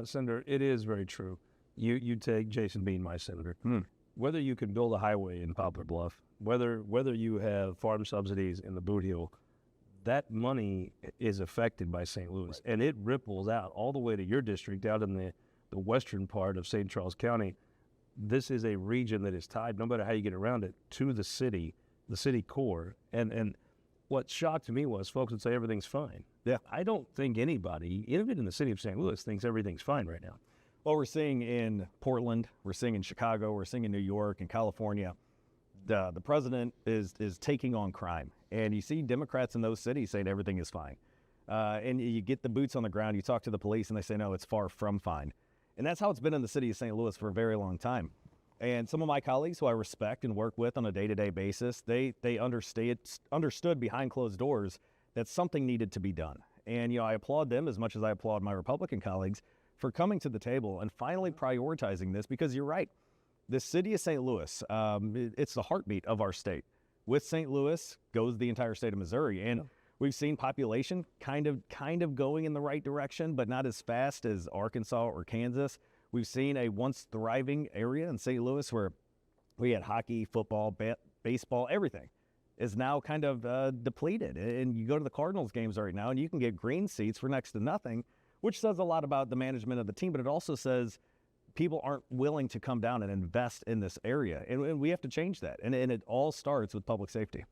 Senator, it is very true. You take Jason Bean, my senator. Whether you can build a highway in Poplar Bluff, whether you have farm subsidies in the Boot Heel, that money is affected by St. Louis, and it ripples out all the way to your district, out in the western part of St. Charles County. This is a region that is tied, no matter how you get around it, to the city core. And what shocked me was folks would say everything's fine. Yeah. I don't think anybody, even in the city of St. Louis, thinks everything's fine right now. Well, we're seeing in Portland, we're seeing in Chicago, we're seeing in New York and California, the president is taking on crime. And you see Democrats in those cities saying everything is fine. And you get the boots on the ground, you talk to the police, and they say, no, it's far from fine. And that's how it's been in the city of St. Louis for a very long time. And some of my colleagues who I respect and work with on a day-to-day basis, they understood behind closed doors that something needed to be done. And, I applaud them as much as I applaud my Republican colleagues for coming to the table and finally prioritizing this, because you're right. The city of St. Louis, it's the heartbeat of our state. With St. Louis goes the entire state of Missouri. And we've seen population kind of going in the right direction, but not as fast as Arkansas or Kansas. We've seen a once thriving area in St. Louis where we had hockey, football, baseball, everything is now kind of depleted. And you go to the Cardinals games right now and you can get green seats for next to nothing, which says a lot about the management of the team, but it also says people aren't willing to come down and invest in this area. And we have to change that. And it all starts with public safety.